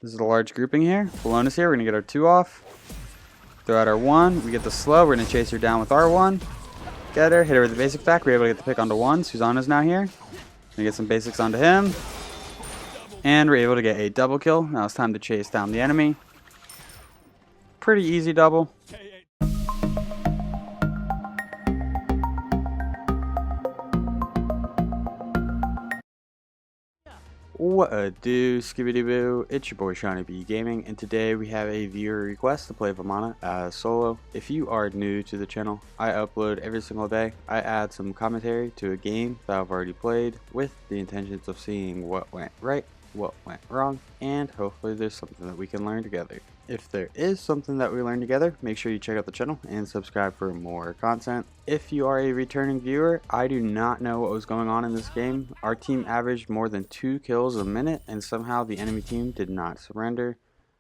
This is a large grouping here. Bellona's here. We're going to get our 2 off. Throw out our 1. We get the slow. We're going to chase her down with our 1. Get her. Hit her with the basic attack. We're able to get the pick onto 1. Susanna's now here. Gonna get some basics onto him. And we're able to get a double kill. Now it's time to chase down the enemy. Pretty easy double. What a do, skibbity boo, it's your boy Shawnee B Gaming, and today we have a viewer request to play Vamana as solo. If you are new to the channel, I upload every single day. I add some commentary to a game that I've already played with the intentions of seeing what went right, what went wrong, and hopefully there's something that we can learn together. If there is something that we learn together, make sure you check out the channel and subscribe for more content. If you are a returning viewer, I do not know what was going on in this game. Our team averaged more than 2 kills a minute, and somehow the enemy team did not surrender.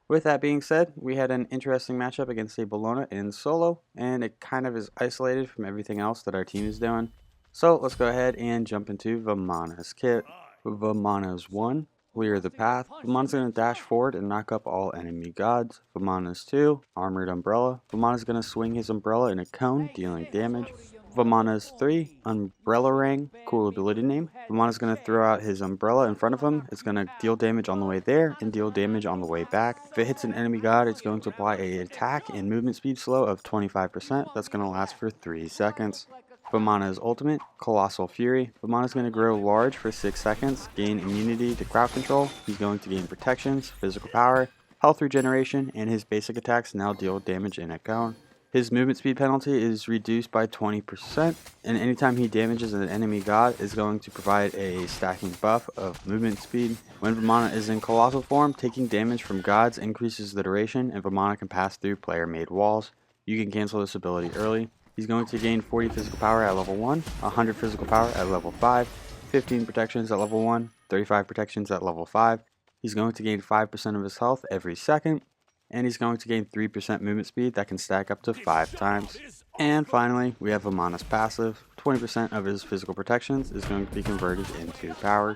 With that being said, we had an interesting matchup against a Bellona in solo, and it kind of is isolated from everything else that our team is doing. So let's go ahead and jump into Vamana's kit. Vamana's 1. Clear the path. Vamana's going to dash forward and knock up all enemy gods. Vamana's 2. Armored umbrella. Vamana's going to swing his umbrella in a cone, dealing damage. Vamana's 3. Umbrella ring. Cool ability name. Vamana's going to throw out his umbrella in front of him. It's going to deal damage on the way there and deal damage on the way back. If it hits an enemy god, it's going to apply an attack and movement speed slow of 25%. That's going to last for 3 seconds. Vamana's ultimate, Colossal Fury. Vamana's going to grow large for 6 seconds, gain immunity to crowd control. He's going to gain protections, physical power, health regeneration, and his basic attacks now deal damage in a cone. His movement speed penalty is reduced by 20%, and anytime he damages an enemy god is going to provide a stacking buff of movement speed. When Vamana is in colossal form, taking damage from gods increases the duration, and Vamana can pass through player-made walls. You can cancel this ability early. He's going to gain 40 physical power at level 1, 100 physical power at level 5, 15 protections at level 1, 35 protections at level 5. He's going to gain 5% of his health every second, and he's going to gain 3% movement speed that can stack up to 5 times. And finally, we have Vamana's passive. 20% of his physical protections is going to be converted into power.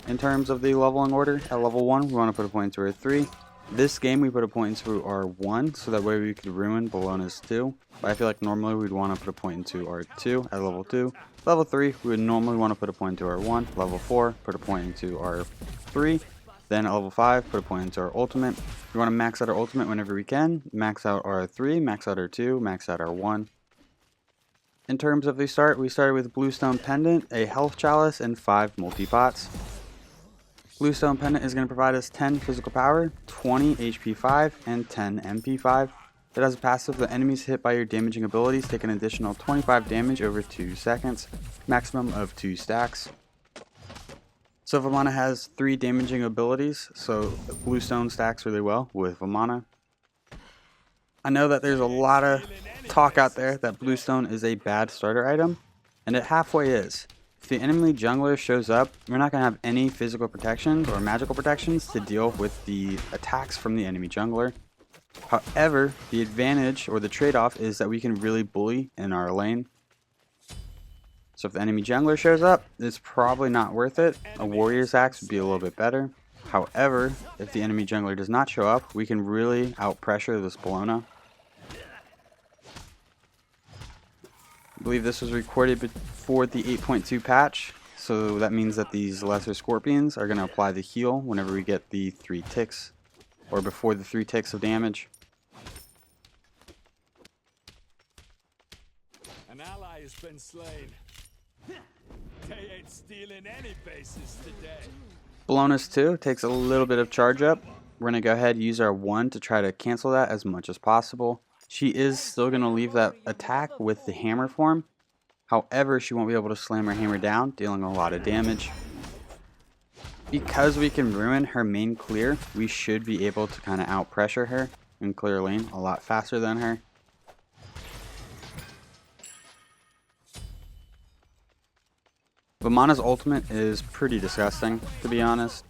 In terms of the leveling order, at level 1, we want to put a point into our 3. This game we put a point into our 1, so that way we could ruin Bellona's 2. But I feel like normally we'd want to put a point into our 2 at level 2. Level 3, we would normally want to put a point into our 1. Level 4, put a point into our 3. Then at level 5, put a point into our ultimate. We want to max out our ultimate whenever we can. Max out our 3, max out our 2, max out our 1. In terms of the start, we started with Bluestone Pendant, a health chalice, and 5 multi-pots. Bluestone Pendant is going to provide us 10 physical power, 20 HP 5, and 10 MP 5. It has a passive that enemies hit by your damaging abilities take an additional 25 damage over 2 seconds, maximum of 2 stacks. So Vamana has 3 damaging abilities, so Bluestone stacks really well with Vamana. I know that there's a lot of talk out there that Bluestone is a bad starter item, and it halfway is. If the enemy jungler shows up, we're not going to have any physical protections or magical protections to deal with the attacks from the enemy jungler. However, the advantage or the trade-off is that we can really bully in our lane. So if the enemy jungler shows up, it's probably not worth it. A warrior's axe would be a little bit better. However, if the enemy jungler does not show up, we can really out-pressure this Bellona. I believe this was recorded before the 8.2 patch, so that means that these lesser scorpions are going to apply the heal whenever we get the 3 ticks, or before the 3 ticks of damage. An ally has been slain. They ain't stealing any bases today. Bellona's 2 takes a little bit of charge up. We're going to go ahead and use our 1 to try to cancel that as much as possible. She is still going to leave that attack with the hammer form. However, she won't be able to slam her hammer down, dealing a lot of damage. Because we can ruin her main clear, we should be able to kind of out pressure her and clear lane a lot faster than her. Vamana's ultimate is pretty disgusting, to be honest.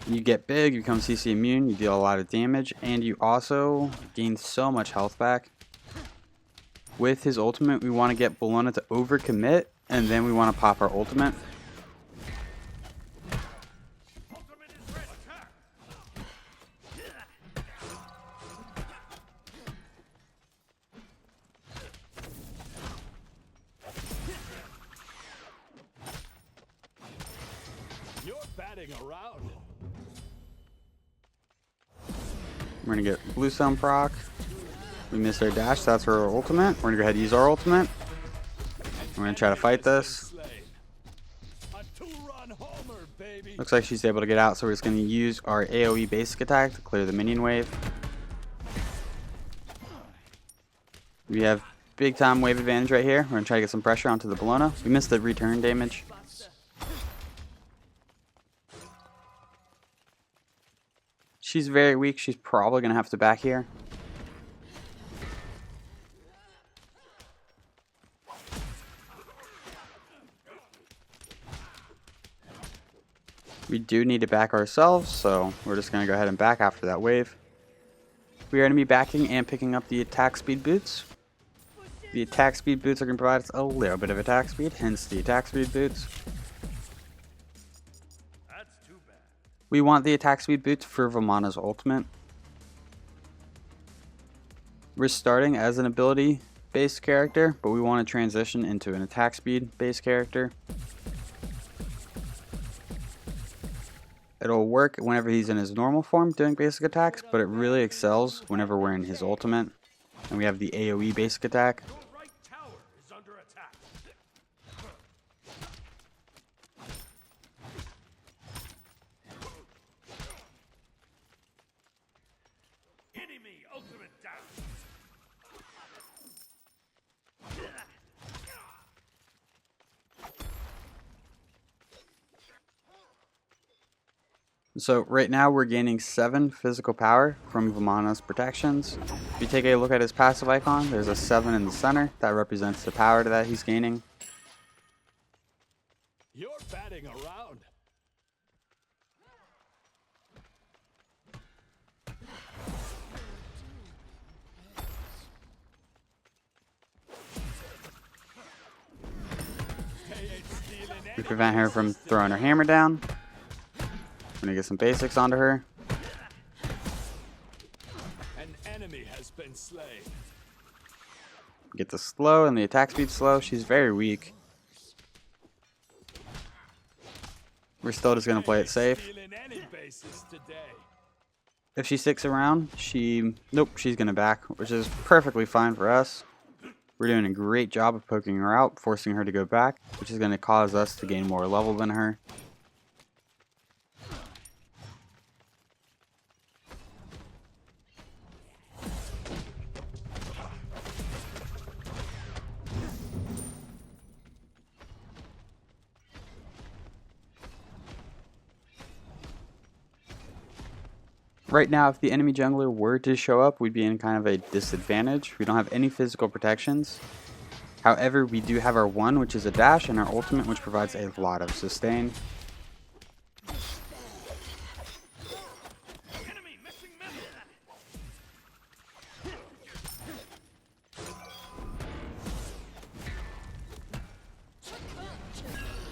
You get big, you become CC immune, you deal a lot of damage, and you also gain so much health back. With his ultimate, we want to get Bellona to overcommit, and then we want to pop our ultimate. batting around. We're gonna get Bluestone proc. We missed our dash, so that's her ultimate. We're gonna go ahead and use our ultimate. We're gonna try to fight this. Looks like she's able to get out, so we're just gonna use our AoE basic attack to clear the minion wave. We have big time wave advantage right here. We're gonna try to get some pressure onto the Bellona. We missed the return damage. She's very weak. She's probably gonna have to back here. We do need to back ourselves, so we're just going to go ahead and back after that wave. We are going to be backing and picking up the attack speed boots. The attack speed boots are going to provide us a little bit of attack speed, hence the attack speed boots. That's too bad. We want the attack speed boots for Vamana's ultimate. We're starting as an ability based character, but we want to transition into an attack speed based character. It'll work whenever he's in his normal form doing basic attacks, but it really excels whenever we're in his ultimate. And we have the AoE basic attack. Your right tower is under attack. Enemy ultimate down. So right now we're gaining 7 physical power from Vamana's protections. If you take a look at his passive icon, there's a 7 in the center. That represents the power that he's gaining. You're batting around. We prevent her from throwing her hammer down. I'm gonna get some basics onto her. An enemy has been slain. Get the slow and the attack speed slow. She's very weak. We're still just gonna play it safe. If she sticks around, nope, she's gonna back, which is perfectly fine for us. We're doing a great job of poking her out, forcing her to go back, which is gonna cause us to gain more level than her. Right now, if the enemy jungler were to show up, we'd be in kind of a disadvantage. We don't have any physical protections. However, we do have our 1, which is a dash, and our ultimate, which provides a lot of sustain.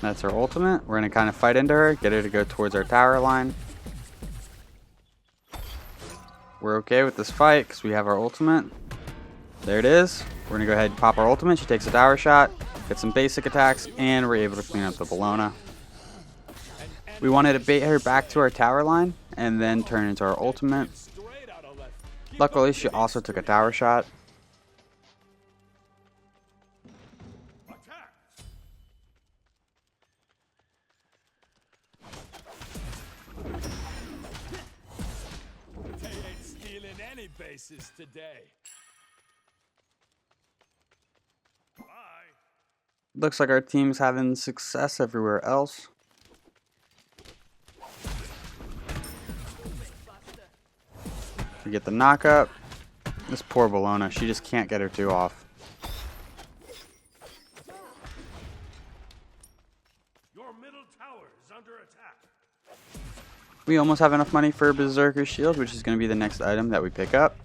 That's our ultimate. We're going to kind of fight into her, get her to go towards our tower line. We're okay with this fight because we have our ultimate. There it is. We're going to go ahead and pop our ultimate. She takes a tower shot, get some basic attacks, and we're able to clean up the Bellona. We wanted to bait her back to our tower line and then turn into our ultimate. Luckily, she also took a tower shot. Bases today. Bye. Looks like our team's having success everywhere else. We get the knockup. This poor Bellona, she just can't get her 2 off. Your middle tower is under attack. We almost have enough money for a Berserker shield, which is going to be the next item that we pick up.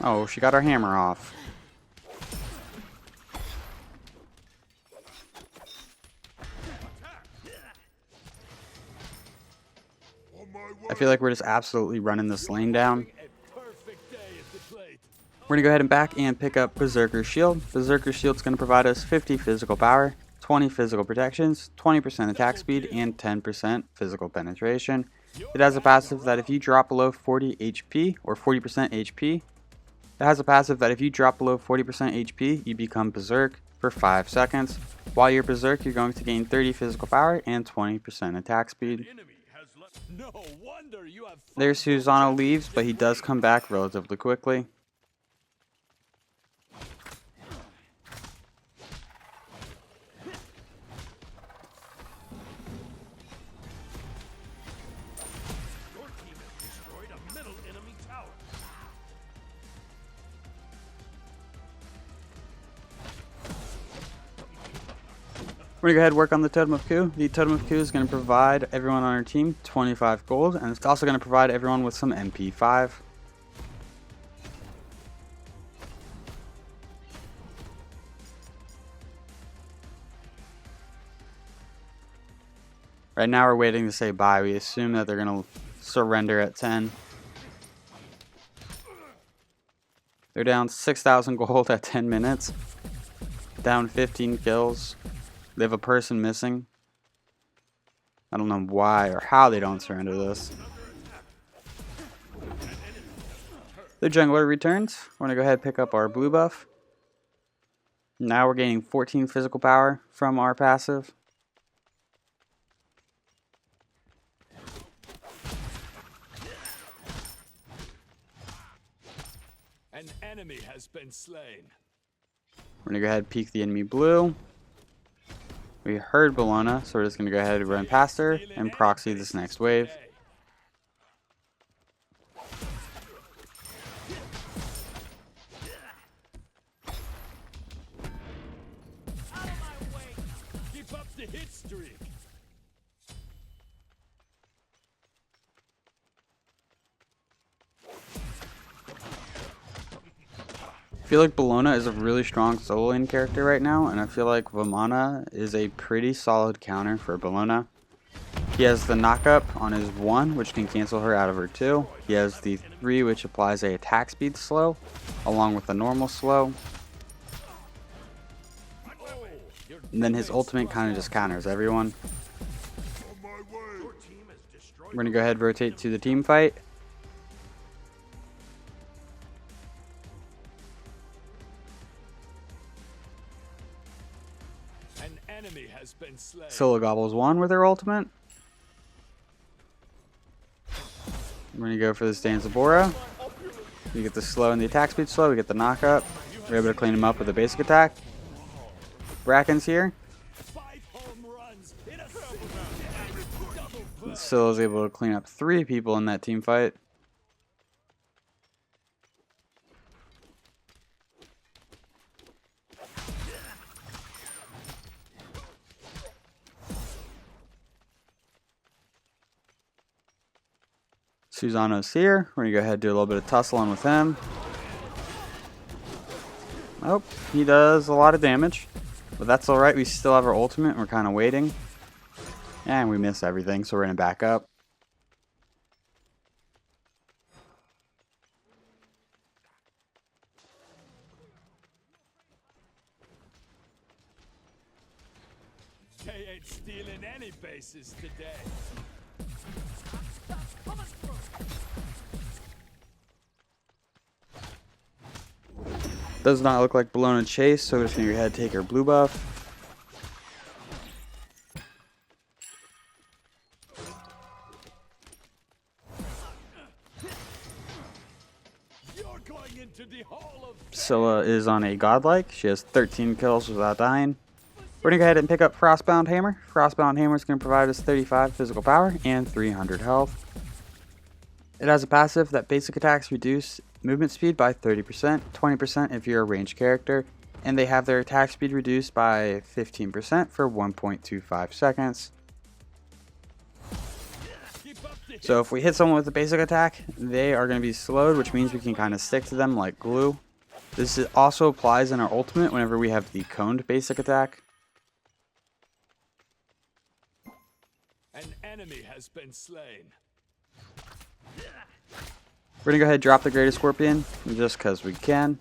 Oh, she got her hammer off. I feel like we're just absolutely running this lane down. We're We're going to go ahead and back and pick up Berserker Shield. Berserker Shield is going to provide us 50 physical power, 20 physical protections, 20% attack speed, and 10% physical penetration. It has a passive that if you drop below 40 HP or 40% HP, it has a passive that if you drop below 40% HP, you become Berserk for 5 seconds. While you're Berserk, you're going to gain 30 physical power and 20% attack speed. There's Susano leaves, but he does come back relatively quickly. We're going to go ahead and work on the Totem of Ku. The Totem of Ku is going to provide everyone on our team 25 gold, and it's also going to provide everyone with some MP5. Right now we're waiting to say bye. We assume that they're going to surrender at 10. They're down 6,000 gold at 10 minutes. Down 15 kills. They have a person missing. I don't know why or how they don't surrender this. The jungler returns. We're going to go ahead and pick up our blue buff. Now we're gaining 14 physical power from our passive. An enemy has been slain. We're going to go ahead and peek the enemy blue. We heard Bellona, so we're just going to go ahead and run past her and proxy this next wave. Keep up the hit streak. I feel like Bellona is a really strong solo lane character right now, and I feel like Vamana is a pretty solid counter for Bellona. He has the knockup on his 1, which can cancel her out of her 2. He has the 3, which applies a attack speed slow, along with the normal slow. And then his ultimate kind of just counters everyone. We're going to go ahead and rotate to the team fight. An enemy has been slain. Solo gobbles 1 with her ultimate. We're going to go for the Stanzabora. We get the slow and the attack speed slow. We get the knockup. We're able to clean him up with a basic attack. Bracken's here. Scylla is able to clean up 3 people in that team fight. Susano's here. We're going to go ahead and do a little bit of tussling with him. Oh, he does a lot of damage. But that's alright, we still have our ultimate and we're kind of waiting. And we miss everything, so we're going to back up. They ain't stealing any bases today. Does not look like Bellona chase, so we're just going to go ahead and take her blue buff. You're going into the hall of Scylla is on a godlike. She has 13 kills without dying. We're going to go ahead and pick up Frostbound Hammer. Frostbound Hammer is going to provide us 35 physical power and 300 health. It has a passive that basic attacks reduce movement speed by 30%, 20% if you're a ranged character, and they have their attack speed reduced by 15% for 1.25 seconds. So if we hit someone with a basic attack, they are going to be slowed, which means we can kind of stick to them like glue. This also applies in our ultimate whenever we have the coned basic attack. an enemy has been slain. We're gonna go ahead and drop the Greatest Scorpion just because we can.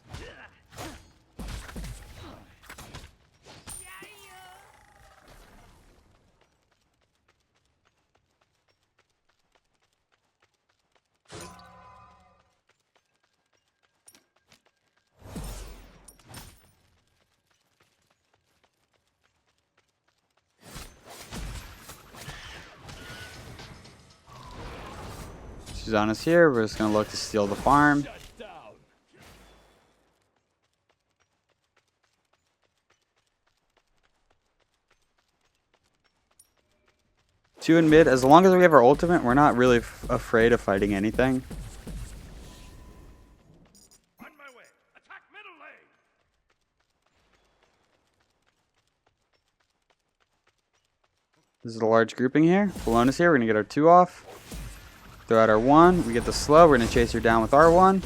She's on us here. We're just gonna look to steal the farm. Two in mid. As long as we have our ultimate, we're not really afraid of fighting anything. On my way. Attack middle lane. This is a large grouping here. Bellona's here. We're gonna get our 2 off. Throw out our 1. We get the slow. We're gonna chase her down with our 1.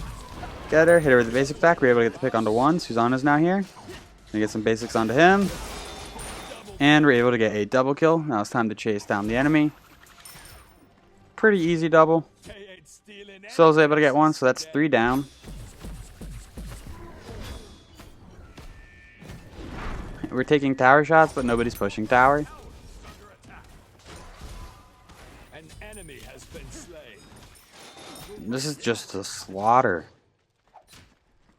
Get her. Hit her with the basic attack. We're able to get the pick onto 1. Susanna's now here. Gonna get some basics onto him. And we're able to get a double kill. Now it's time to chase down the enemy. Pretty easy double. Soul's able to get 1, so that's 3 down. We're taking tower shots, but nobody's pushing tower. An enemy has been slain. This is just a slaughter.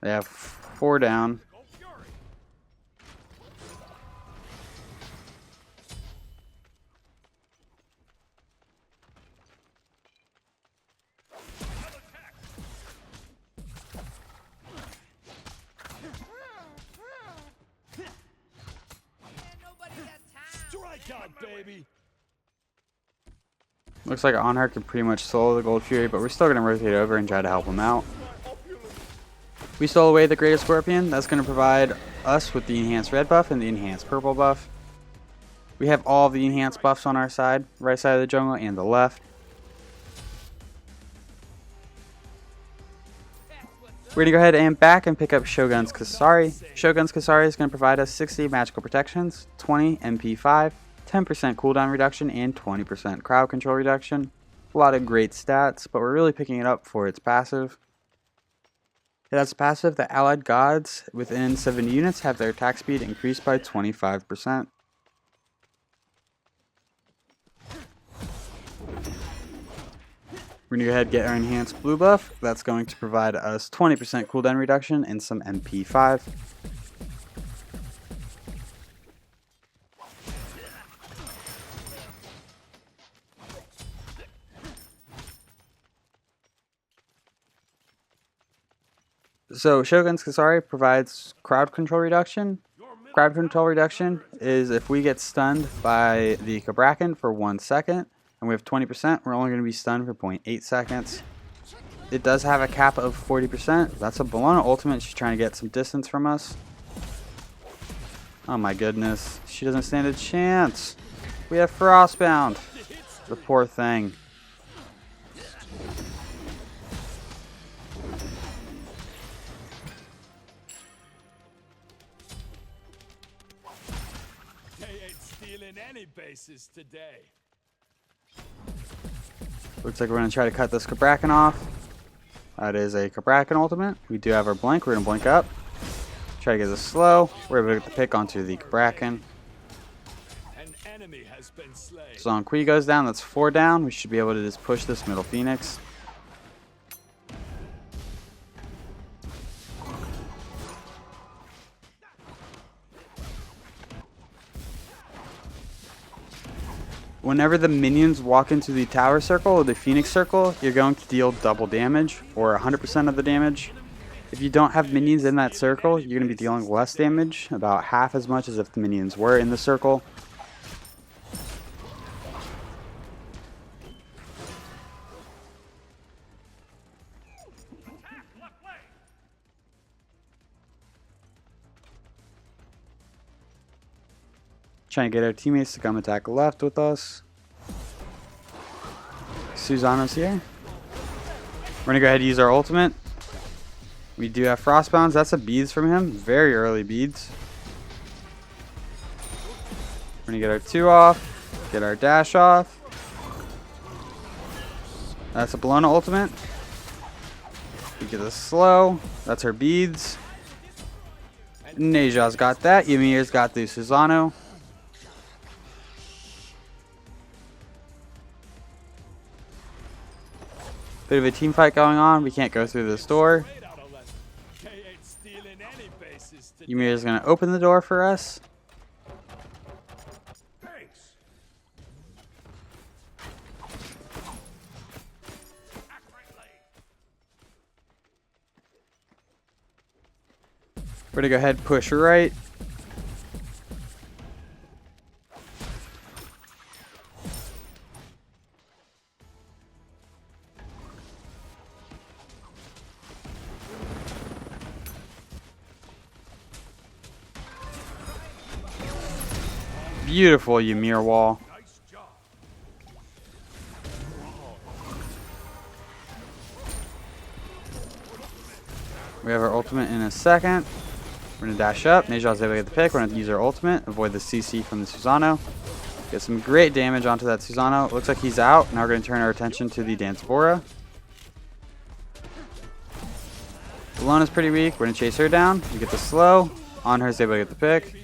They have 4 down. Strike out, baby. Looks like Onheart can pretty much solo the Gold Fury, but we're still going to rotate over and try to help him out. We stole away the Greatest Scorpion. That's going to provide us with the enhanced red buff and the enhanced purple buff. We have all of the enhanced buffs on our side, right side of the jungle and the left. We're going to go ahead and back and pick up Shogun's Kusari. Shogun's Kusari is going to provide us 60 magical protections, 20 MP5, 10% cooldown reduction, and 20% crowd control reduction. A lot of great stats, but we're really picking it up for its passive. It has passive that allied gods within 7 units have their attack speed increased by 25%. We're going to go ahead and get our enhanced blue buff. That's going to provide us 20% cooldown reduction and some MP5. So Shogun's Kusari provides crowd control reduction. Crowd control reduction is if we get stunned by the Kabrakan for 1 second, and we have 20%, we're only going to be stunned for 0.8 seconds. It does have a cap of 40%. That's a Bellona ultimate. She's trying to get some distance from us. Oh my goodness. She doesn't stand a chance. We have Frostbound. The poor thing. They ain't stealing any bases today. Looks like we're going to try to cut this Kabrakan off. That is a Kabrakan ultimate. We do have our blink. We're going to blink up. Try to get this slow. We're able to get the pick onto the Kabrakan. An enemy has been slain. So Kui goes down. That's 4 down. We should be able to just push this middle Phoenix. Whenever the minions walk into the tower circle or the Phoenix circle, you're going to deal double damage or 100% of the damage. If you don't have minions in that circle, you're going to be dealing less damage, about half as much as if the minions were in the circle. Trying to get our teammates to come attack left with us. Susanna's here. We're going to go ahead and use our ultimate. We do have Frostbounds. That's a beads from him. Very early beads. We're going to get our 2 off. Get our dash off. That's a Bellona ultimate. We get the slow. That's her beads. Neja's got that. Ymir's got the Susanoo. Bit of a team fight going on. We can't go through this door. Ymir's gonna open the door for us. We're gonna go ahead and push right. Beautiful Ymir wall. We have our ultimate in a second. We're going to dash up. Neja's able to get the pick. We're going to use our ultimate. Avoid the CC from the Susanoo. Get some great damage onto that Susanoo. Looks like he's out. Now we're going to turn our attention to the Danzabora. Bellona's pretty weak. We're going to chase her down. We get the slow. On her is able to get the pick.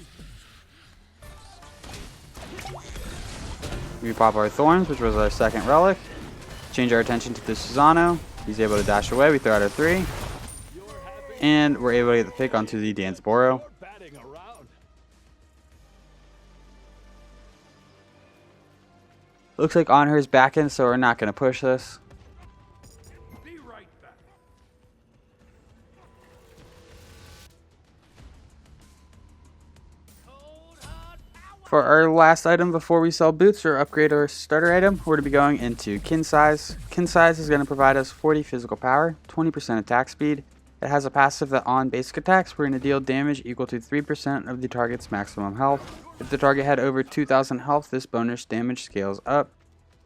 We pop our Thorns, which was our second relic. Change our attention to the Susanoo. He's able to dash away. We throw out our 3. And we're able to get the pick onto the Danzabora. Looks like on her is back in, so we're not going to push this. For our last item before we sell boots or upgrade our starter item, we're going to be going into Kin Size. Kin Size is going to provide us 40 physical power, 20% attack speed. It has a passive that on basic attacks, we're going to deal damage equal to 3% of the target's maximum health. If the target had over 2,000 health, this bonus damage scales up.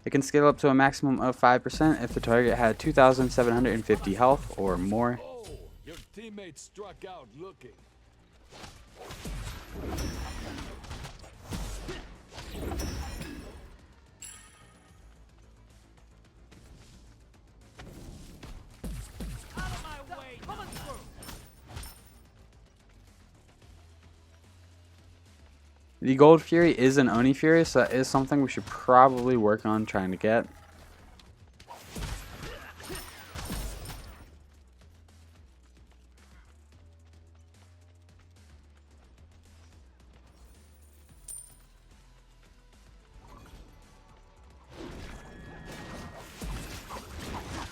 It can scale up to a maximum of 5% if the target had 2,750 health or more. Oh, your teammate struck out looking. The Gold Fury is an Oni Fury, so that is something we should probably work on trying to get.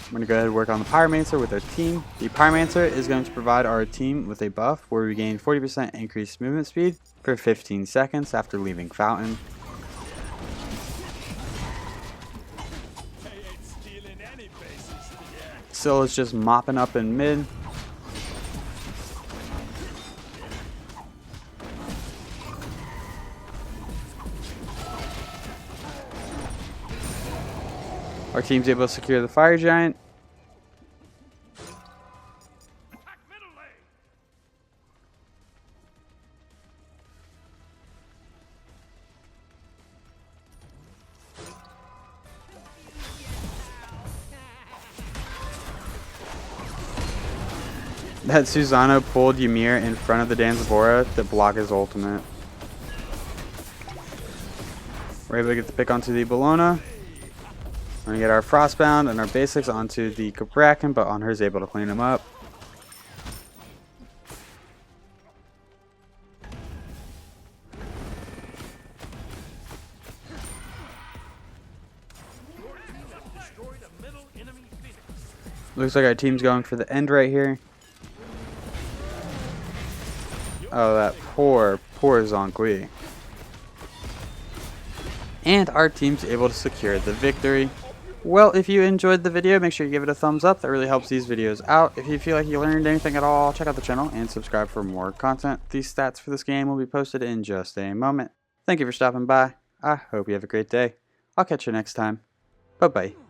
I'm going to go ahead and work on the Pyromancer with our team. The Pyromancer is going to provide our team with a buff where we gain 40% increased movement speed for 15 seconds after leaving Fountain. Syl is just mopping up in mid. Our team's able to secure the Fire Giant. That Susanoo pulled Ymir in front of the Danzabora to block his ultimate. We're able to get the pick onto the Bellona. We're going to get our Frostbound and our basics onto the Cabrakan, but on her is able to clean them up. Looks like our team's going for the end right here. Oh, that poor Zonkui. And our team's able to secure the victory. Well, if you enjoyed the video, make sure you give it a thumbs up. That really helps these videos out. If you feel like you learned anything at all, check out the channel and subscribe for more content. These stats for this game will be posted in just a moment. Thank you for stopping by. I hope you have a great day. I'll catch you next time. Bye-bye.